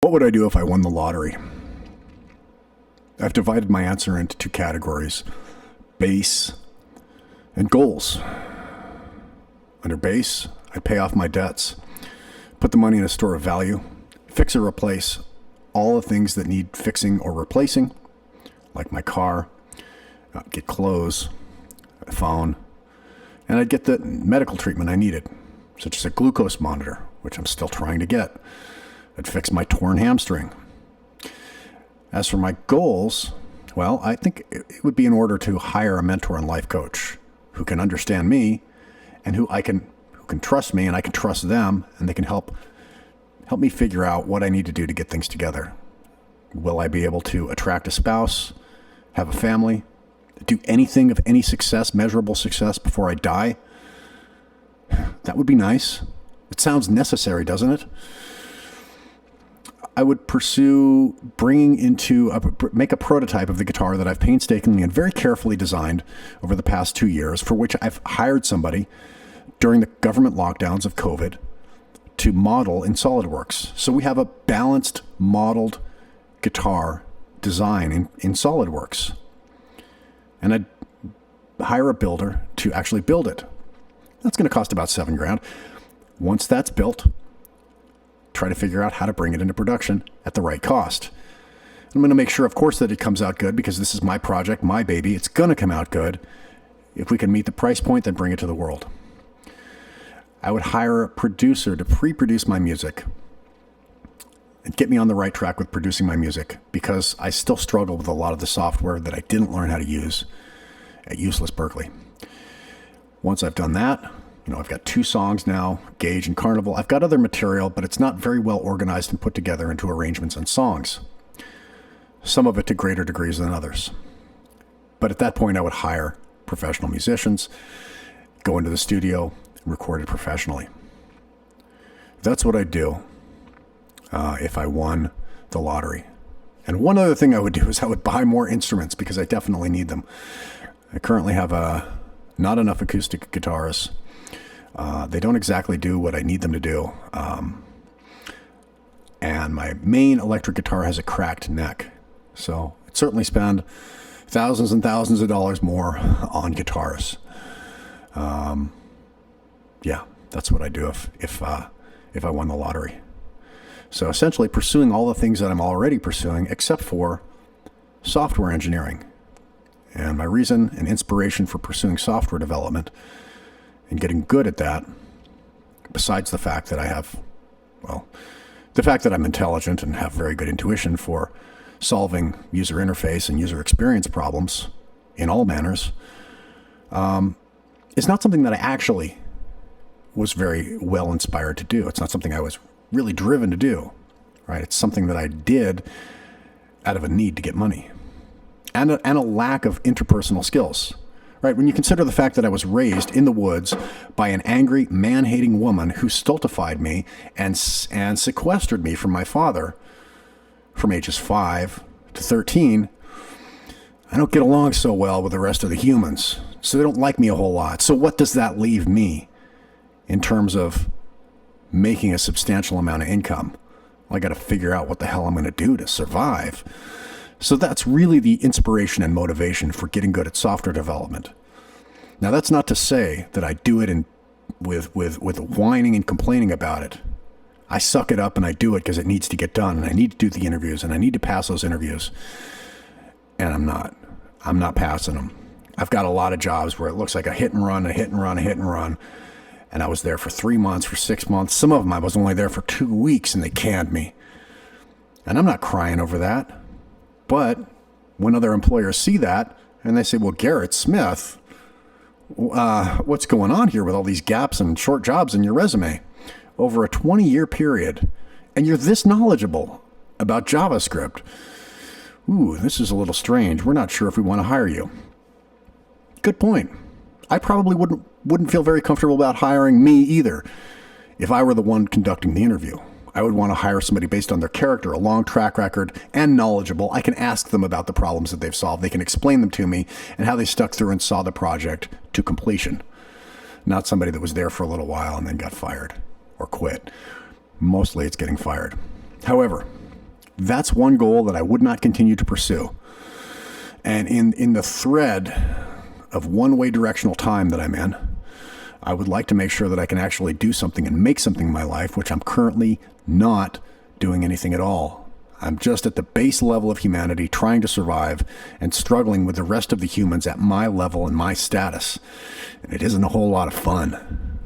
What would I do if I won the lottery? I've divided my answer into two categories: base and goals. Under base, I'd pay off my debts, put the money in a store of value, fix or replace all the things that need fixing or replacing, like my car, get clothes, a phone, and I'd get the medical treatment I needed, such as a glucose monitor, which I'm still trying to get. I'd fix my torn hamstring. As for my goals, well, I think it would be in order to hire a mentor and life coach who can understand me and who can trust me and I can trust them, and they can help me figure out what I need to do to get things together. Will I be able to attract a spouse, have a family, do anything of any success, measurable success before I die? That would be nice. It sounds necessary, doesn't it? I would pursue make a prototype of the guitar that I've painstakingly and very carefully designed over the past 2 years, for which I've hired somebody during the government lockdowns of COVID to model in SolidWorks. So we have a balanced modeled guitar design in SolidWorks. And I'd hire a builder to actually build it. That's going to cost about $7,000. Once that's built, try to figure out how to bring it into production at the right cost. I'm going to make sure, of course, that it comes out good, because this is my project, my baby. It's going to come out good. If we can meet the price point, then bring it to the world. I would hire a producer to pre-produce my music and get me on the right track with producing my music, because I still struggle with a lot of the software that I didn't learn how to use at useless Berkeley. Once I've done that, I've got 2 songs now, Gauge and Carnival. I've got other material, but it's not very well organized and put together into arrangements and songs. Some of it to greater degrees than others. But at that point, I would hire professional musicians, go into the studio, and record it professionally. That's what I'd do if I won the lottery. And one other thing I would do is I would buy more instruments, because I definitely need them. I currently have not enough acoustic guitars. They don't exactly do what I need them to do. And my main electric guitar has a cracked neck. So I'd certainly spend thousands and thousands of dollars more on guitars. Yeah, that's what I'd do if I won the lottery. So essentially pursuing all the things that I'm already pursuing, except for software engineering. And my reason and inspiration for pursuing software development and getting good at that, besides the fact that the fact that I'm intelligent and have very good intuition for solving user interface and user experience problems in all manners, is not something that I actually was very well inspired to do. It's not something I was really driven to do, right? It's something that I did out of a need to get money and a lack of interpersonal skills. Right, when you consider the fact that I was raised in the woods by an angry, man-hating woman who stultified me and sequestered me from my father from ages 5 to 13, I don't get along so well with the rest of the humans, so they don't like me a whole lot. So what does that leave me in terms of making a substantial amount of income? Well, I got to figure out what the hell I'm going to do to survive. So that's really the inspiration and motivation for getting good at software development. Now, that's not to say that I do it with whining and complaining about it. I suck it up and I do it because it needs to get done, and I need to do the interviews, and I need to pass those interviews. And I'm not passing them. I've got a lot of jobs where it looks like a hit and run, a hit and run, a hit and run. And I was there for 3 months, for 6 months. Some of them I was only there for 2 weeks, and they canned me. And I'm not crying over that. But when other employers see that and they say, well, Garrett Smith, what's going on here with all these gaps and short jobs in your resume over a 20-year period, and you're this knowledgeable about JavaScript? Ooh, this is a little strange. We're not sure if we want to hire you. Good point. I probably wouldn't feel very comfortable about hiring me either if I were the one conducting the interview. I would want to hire somebody based on their character, a long track record, and knowledgeable. I can ask them about the problems that they've solved. They can explain them to me and how they stuck through and saw the project to completion. Not somebody that was there for a little while and then got fired or quit. Mostly it's getting fired. However, That's one goal that I would not continue to pursue. And in the thread of one-way directional time that I'm in, I would like to make sure that I can actually do something and make something in my life, which I'm currently not doing anything at all. I'm just at the base level of humanity, trying to survive and struggling with the rest of the humans at my level and my status. And it isn't a whole lot of fun.